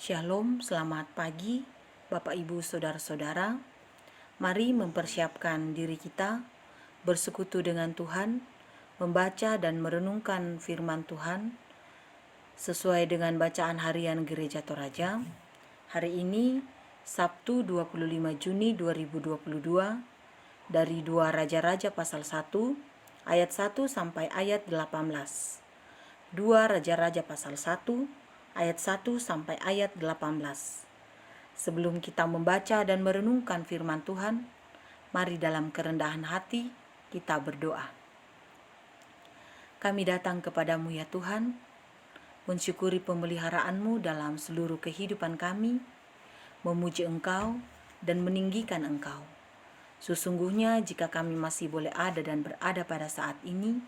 Shalom, selamat pagi Bapak Ibu Saudara-saudara. Mari mempersiapkan diri kita bersekutu dengan Tuhan, membaca dan merenungkan firman Tuhan sesuai dengan bacaan harian Gereja Toraja. Hari ini Sabtu 25 Juni 2022 dari 2 Raja-Raja pasal 1 ayat 1 sampai ayat 18. 2 Raja-Raja pasal 1 ayat 1 sampai ayat 18. Sebelum kita membaca dan merenungkan firman Tuhan, mari dalam kerendahan hati kita berdoa. Kami datang kepadamu ya Tuhan, mensyukuri pemeliharaan-Mu dalam seluruh kehidupan kami, memuji Engkau dan meninggikan Engkau. Sesungguhnya jika kami masih boleh ada dan berada pada saat ini,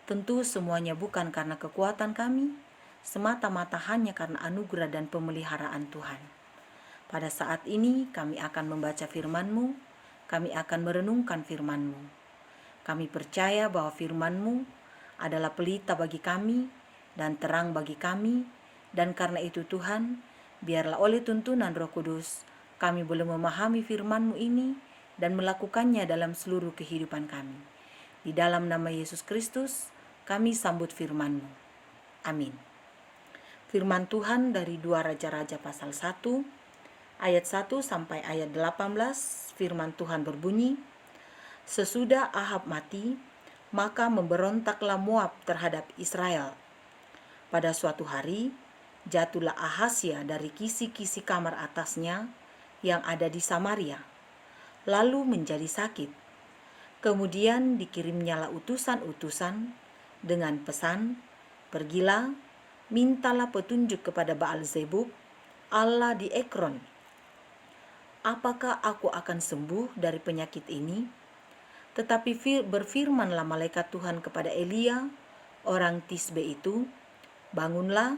tentu semuanya bukan karena kekuatan kami, semata-mata hanya karena anugerah dan pemeliharaan Tuhan. Pada saat ini kami akan membaca firman-Mu, kami akan merenungkan firman-Mu. Kami percaya bahwa firman-Mu adalah pelita bagi kami dan terang bagi kami, dan karena itu Tuhan, biarlah oleh tuntunan Roh Kudus kami boleh memahami firman-Mu ini dan melakukannya dalam seluruh kehidupan kami. Di dalam nama Yesus Kristus kami sambut firman-Mu. Amin. Firman Tuhan dari 2 Raja-Raja pasal 1 ayat 1 sampai ayat 18. Firman Tuhan berbunyi, sesudah Ahab mati, maka memberontaklah Moab terhadap Israel. Pada suatu hari, jatuhlah Ahazia dari kisi-kisi kamar atasnya yang ada di Samaria, lalu menjadi sakit. Kemudian dikirimnyalah utusan-utusan dengan pesan, pergilah, mintalah petunjuk kepada Baal-zebub, Allah di Ekron. Apakah aku akan sembuh dari penyakit ini? Tetapi berfirmanlah malaikat Tuhan kepada Elia, orang Tisbe itu, bangunlah,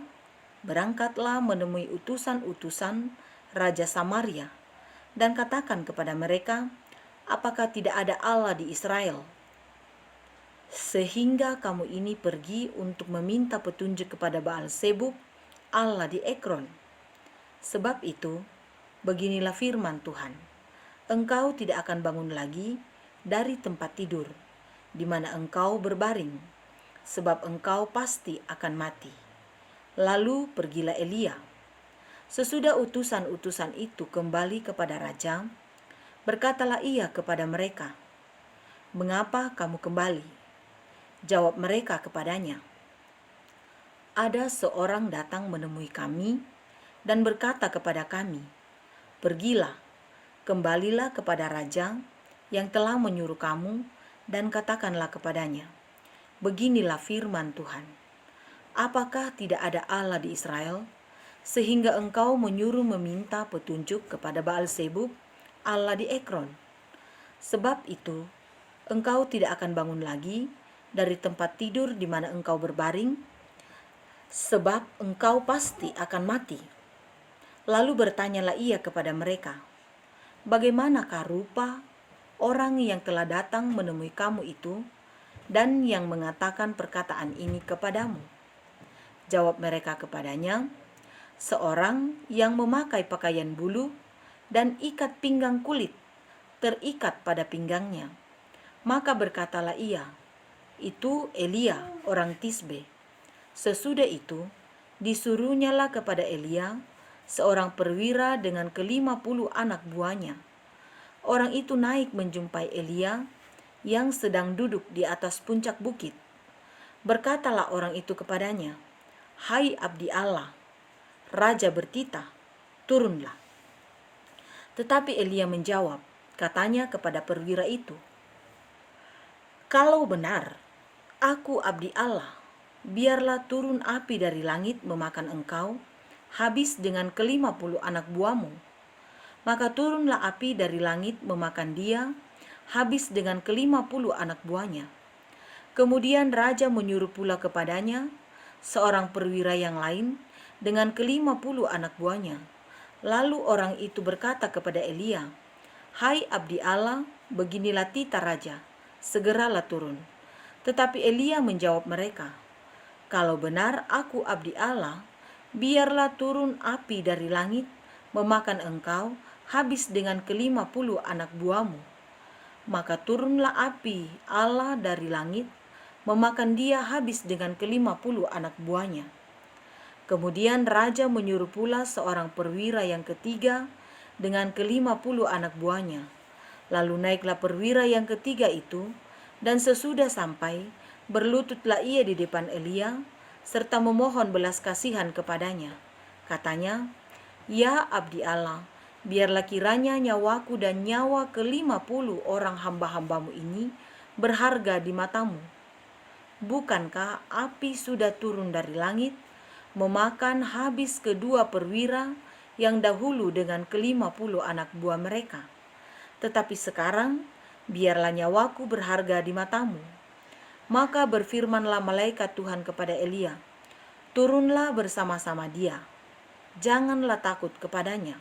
berangkatlah menemui utusan-utusan Raja Samaria, dan katakan kepada mereka, apakah tidak ada Allah di Israel? Sehingga kamu ini pergi untuk meminta petunjuk kepada Baal-zebub, Allah di Ekron. Sebab itu, beginilah firman Tuhan, engkau tidak akan bangun lagi dari tempat tidur, di mana engkau berbaring, sebab engkau pasti akan mati. Lalu pergilah Elia. Sesudah utusan-utusan itu kembali kepada raja, berkatalah ia kepada mereka, mengapa kamu kembali? Jawab mereka kepadanya, ada seorang datang menemui kami dan berkata kepada kami, pergilah, kembalilah kepada raja yang telah menyuruh kamu dan katakanlah kepadanya, beginilah firman Tuhan, apakah tidak ada Allah di Israel, sehingga engkau menyuruh meminta petunjuk kepada Baal-zebub, Allah di Ekron? Sebab itu, engkau tidak akan bangun lagi dari tempat tidur di mana engkau berbaring, sebab engkau pasti akan mati. Lalu bertanyalah ia kepada mereka, bagaimanakah rupa orang yang telah datang menemui kamu itu dan yang mengatakan perkataan ini kepadamu? Jawab mereka kepadanya, seorang yang memakai pakaian bulu dan ikat pinggang kulit terikat pada pinggangnya. Maka berkatalah ia, itu Elia orang Tisbe. Sesudah itu disuruhnyalah kepada Elia seorang perwira dengan ke-50 anak buahnya. Orang itu naik menjumpai Elia yang sedang duduk di atas puncak bukit. Berkatalah orang itu kepadanya, hai abdi Allah, raja bertitah, turunlah. Tetapi Elia menjawab, katanya kepada perwira itu, kalau benar aku abdi Allah, biarlah turun api dari langit memakan engkau, habis dengan ke-50 anak buahmu. Maka turunlah api dari langit memakan dia, habis dengan ke-50 anak buahnya. Kemudian raja menyuruh pula kepadanya seorang perwira yang lain dengan ke-50 anak buahnya. Lalu orang itu berkata kepada Elia, hai abdi Allah, beginilah titah raja, segeralah turun. Tetapi Elia menjawab mereka, kalau benar aku abdi Allah, biarlah turun api dari langit, memakan engkau habis dengan ke-50 anak buahmu. Maka turunlah api Allah dari langit, memakan dia habis dengan ke-50 anak buahnya. Kemudian raja menyuruh pula seorang perwira yang ketiga dengan ke-50 anak buahnya. Lalu naiklah perwira yang ketiga itu, dan sesudah sampai, berlututlah ia di depan Elia, serta memohon belas kasihan kepadanya. Katanya, "Ya abdi Allah, biarlah kiranya nyawaku dan nyawa ke-50 orang hamba-hambamu ini berharga di matamu. Bukankah api sudah turun dari langit, memakan habis kedua perwira yang dahulu dengan ke-50 anak buah mereka? Tetapi sekarang, biarlah nyawaku berharga di matamu." Maka berfirmanlah malaikat Tuhan kepada Elia, "Turunlah bersama-sama dia, janganlah takut kepadanya."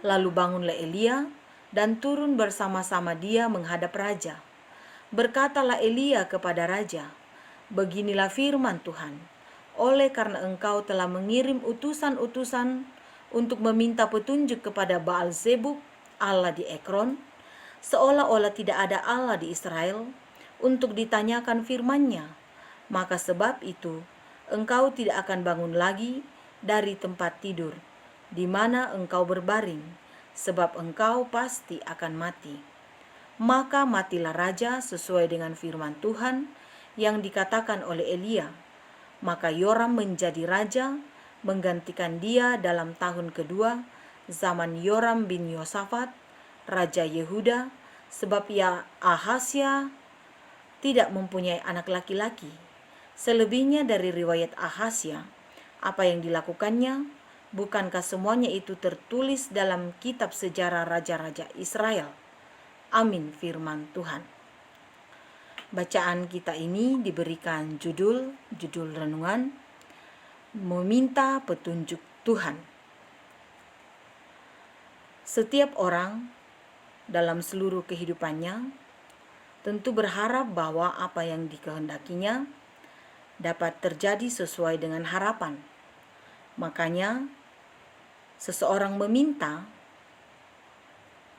Lalu bangunlah Elia dan turun bersama-sama dia menghadap raja. Berkatalah Elia kepada raja, "Beginilah firman Tuhan, oleh karena engkau telah mengirim utusan-utusan untuk meminta petunjuk kepada Baal-zebub, Allah di Ekron, seolah-olah tidak ada Allah di Israel, untuk ditanyakan firman-Nya, maka sebab itu engkau tidak akan bangun lagi dari tempat tidur di mana engkau berbaring, sebab engkau pasti akan mati." Maka matilah raja sesuai dengan firman Tuhan yang dikatakan oleh Elia. Maka Yoram menjadi raja, menggantikan dia dalam tahun kedua zaman Yoram bin Yosafat, raja Yehuda, sebab Ahasya tidak mempunyai anak laki-laki. Selebihnya dari riwayat Ahasya, apa yang dilakukannya, bukankah semuanya itu tertulis dalam kitab sejarah raja-raja Israel? Amin firman Tuhan. Bacaan kita ini diberikan judul renungan, meminta petunjuk Tuhan. Setiap orang dalam seluruh kehidupannya tentu berharap bahwa apa yang dikehendakinya dapat terjadi sesuai dengan harapan. Makanya seseorang meminta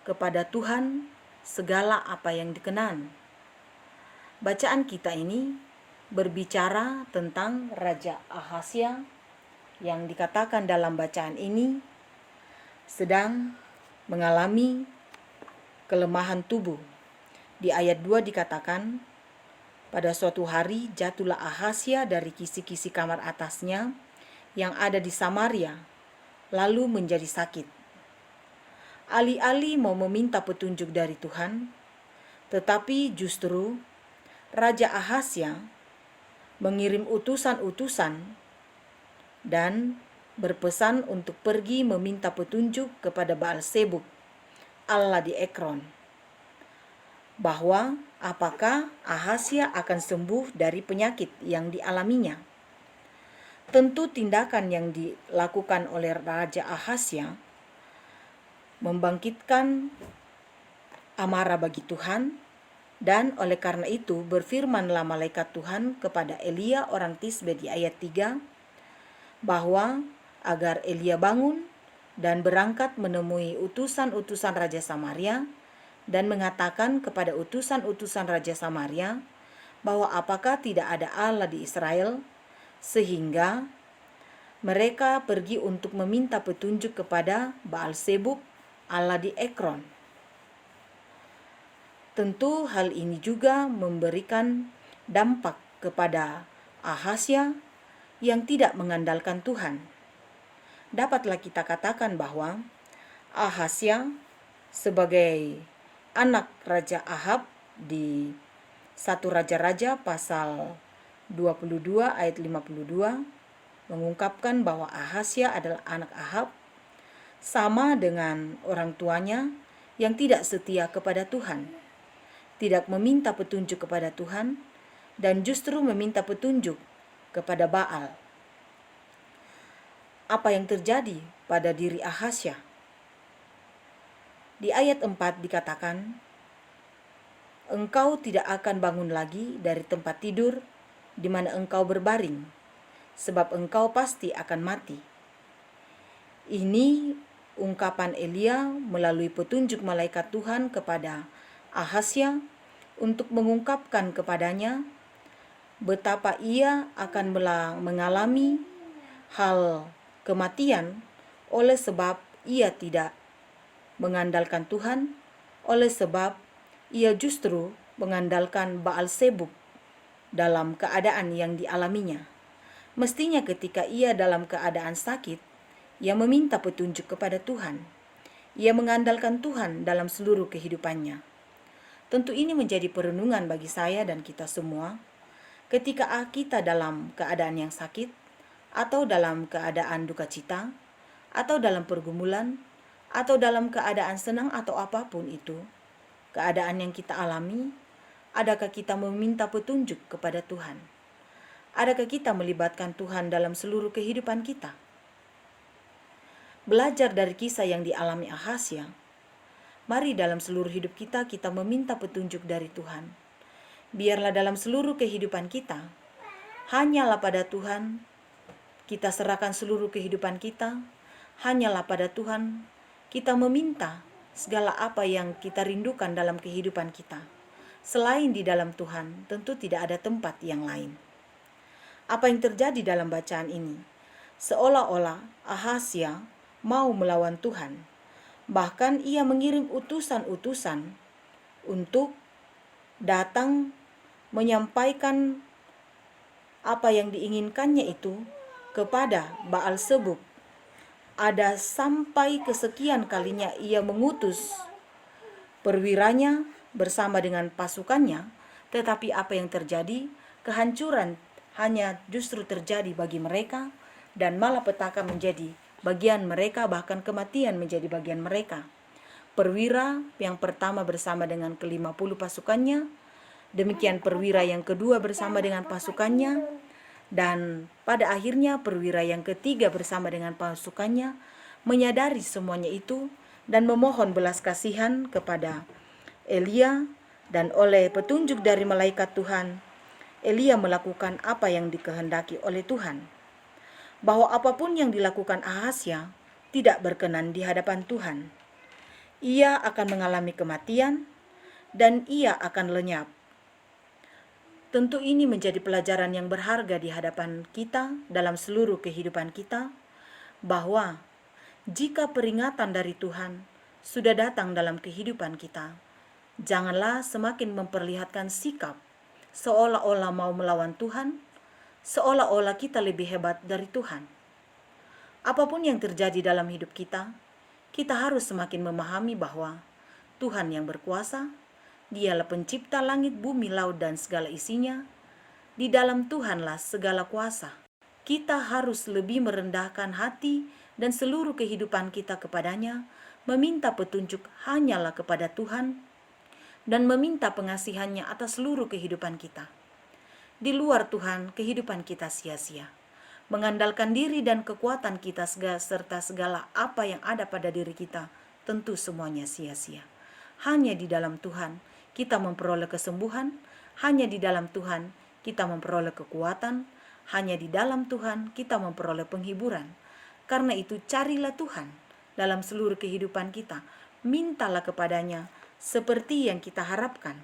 kepada Tuhan segala apa yang dikenan. Bacaan kita ini berbicara tentang Raja Ahasya yang dikatakan dalam bacaan ini sedang mengalami kelemahan tubuh. Di ayat 2 dikatakan, "Pada suatu hari jatuhlah Ahasya dari kisi-kisi kamar atasnya yang ada di Samaria, lalu menjadi sakit." Alih-alih mau meminta petunjuk dari Tuhan, tetapi justru Raja Ahasya mengirim utusan-utusan dan berpesan untuk pergi meminta petunjuk kepada Baal-zebub, Allah di Ekron, bahwa apakah Ahasya akan sembuh dari penyakit yang dialaminya. Tentu tindakan yang dilakukan oleh Raja Ahasya membangkitkan amarah bagi Tuhan, dan oleh karena itu berfirmanlah malaikat Tuhan kepada Elia orang Tisbe di ayat 3 bahwa agar Elia bangun dan berangkat menemui utusan-utusan Raja Samaria dan mengatakan kepada utusan-utusan Raja Samaria bahwa apakah tidak ada Allah di Israel, sehingga mereka pergi untuk meminta petunjuk kepada Baal-zebub, Allah di Ekron. Tentu hal ini juga memberikan dampak kepada Ahasya yang tidak mengandalkan Tuhan. Dapatlah kita katakan bahwa Ahasya sebagai anak Raja Ahab di 1 Raja-Raja pasal 22 ayat 52 mengungkapkan bahwa Ahasya adalah anak Ahab, sama dengan orang tuanya yang tidak setia kepada Tuhan, tidak meminta petunjuk kepada Tuhan, dan justru meminta petunjuk kepada Baal. Apa yang terjadi pada diri Ahasya? Di ayat 4 dikatakan, "Engkau tidak akan bangun lagi dari tempat tidur di mana engkau berbaring, sebab engkau pasti akan mati." Ini ungkapan Elia melalui petunjuk malaikat Tuhan kepada Ahasya untuk mengungkapkan kepadanya betapa ia akan mengalami hal kematian oleh sebab ia tidak mengandalkan Tuhan, oleh sebab ia justru mengandalkan Baal Zebub dalam keadaan yang dialaminya. Mestinya ketika ia dalam keadaan sakit, ia meminta petunjuk kepada Tuhan. Ia mengandalkan Tuhan dalam seluruh kehidupannya. Tentu ini menjadi perenungan bagi saya dan kita semua. Ketika kita dalam keadaan yang sakit, atau dalam keadaan duka cita, atau dalam pergumulan, atau dalam keadaan senang atau apapun itu, keadaan yang kita alami, adakah kita meminta petunjuk kepada Tuhan? Adakah kita melibatkan Tuhan dalam seluruh kehidupan kita? Belajar dari kisah yang dialami Ahasya, mari dalam seluruh hidup kita meminta petunjuk dari Tuhan. Biarlah dalam seluruh kehidupan kita, hanyalah pada Tuhan kita serahkan seluruh kehidupan kita, hanyalah pada Tuhan kita meminta segala apa yang kita rindukan dalam kehidupan kita. Selain di dalam Tuhan, tentu tidak ada tempat yang lain. Apa yang terjadi dalam bacaan ini? Seolah-olah Ahasya mau melawan Tuhan. Bahkan ia mengirim utusan-utusan untuk datang menyampaikan apa yang diinginkannya itu kepada Baal Zebub. Ada sampai kesekian kalinya ia mengutus perwiranya bersama dengan pasukannya, tetapi apa yang terjadi? Kehancuran hanya justru terjadi bagi mereka, dan malapetaka menjadi bagian mereka, bahkan kematian menjadi bagian mereka. Perwira yang pertama bersama dengan ke-50 pasukannya, demikian perwira yang kedua bersama dengan pasukannya, dan pada akhirnya perwira yang ketiga bersama dengan pasukannya menyadari semuanya itu dan memohon belas kasihan kepada Elia, dan oleh petunjuk dari malaikat Tuhan, Elia melakukan apa yang dikehendaki oleh Tuhan. Bahwa apapun yang dilakukan Ahasya tidak berkenan di hadapan Tuhan. Ia akan mengalami kematian dan ia akan lenyap. Tentu ini menjadi pelajaran yang berharga di hadapan kita dalam seluruh kehidupan kita, bahwa jika peringatan dari Tuhan sudah datang dalam kehidupan kita, janganlah semakin memperlihatkan sikap seolah-olah mau melawan Tuhan, seolah-olah kita lebih hebat dari Tuhan. Apapun yang terjadi dalam hidup kita harus semakin memahami bahwa Tuhan yang berkuasa, Dialah pencipta langit, bumi, laut, dan segala isinya. Di dalam Tuhanlah segala kuasa. Kita harus lebih merendahkan hati dan seluruh kehidupan kita kepadanya, meminta petunjuk hanyalah kepada Tuhan, dan meminta pengasihannya atas seluruh kehidupan kita. Di luar Tuhan, kehidupan kita sia-sia. Mengandalkan diri dan kekuatan kita serta segala apa yang ada pada diri kita, tentu semuanya sia-sia. Hanya di dalam Tuhan kita memperoleh kesembuhan, hanya di dalam Tuhan kita memperoleh kekuatan, hanya di dalam Tuhan kita memperoleh penghiburan. Karena itu carilah Tuhan dalam seluruh kehidupan kita, mintalah kepadanya seperti yang kita harapkan.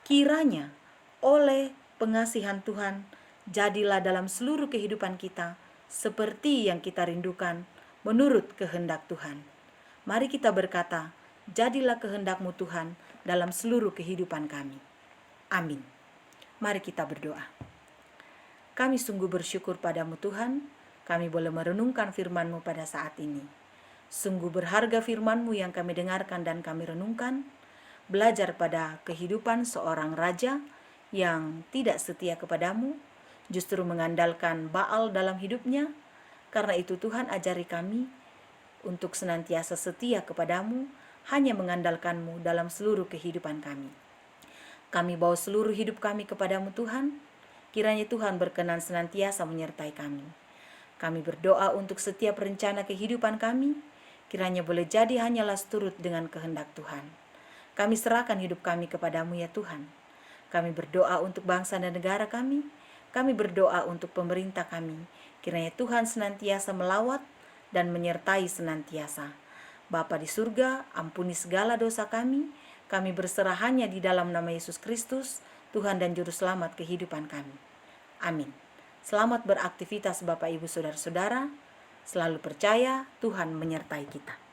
Kiranya oleh pengasihan Tuhan, jadilah dalam seluruh kehidupan kita seperti yang kita rindukan menurut kehendak Tuhan. Mari kita berkata, jadilah kehendak-Mu Tuhan dalam seluruh kehidupan kami. Amin. Mari kita berdoa. Kami sungguh bersyukur padamu Tuhan, kami boleh merenungkan firman-Mu pada saat ini. Sungguh berharga firman-Mu yang kami dengarkan dan kami renungkan, belajar pada kehidupan seorang raja yang tidak setia kepadamu, justru mengandalkan Baal dalam hidupnya. Karena itu Tuhan ajari kami untuk senantiasa setia kepadamu, hanya mengandalkan-Mu dalam seluruh kehidupan kami. Kami bawa seluruh hidup kami kepadamu Tuhan, kiranya Tuhan berkenan senantiasa menyertai kami. Kami berdoa untuk setiap rencana kehidupan kami, kiranya boleh jadi hanyalah seturut dengan kehendak Tuhan. Kami serahkan hidup kami kepadamu ya Tuhan. Kami berdoa untuk bangsa dan negara kami, Kami berdoa untuk pemerintah kami, kiranya Tuhan senantiasa melawat dan menyertai senantiasa. Bapa di surga, ampuni segala dosa kami berserah hanya di dalam nama Yesus Kristus, Tuhan dan Juru Selamat kehidupan kami. Amin. Selamat beraktivitas Bapak Ibu Saudara-saudara, selalu percaya Tuhan menyertai kita.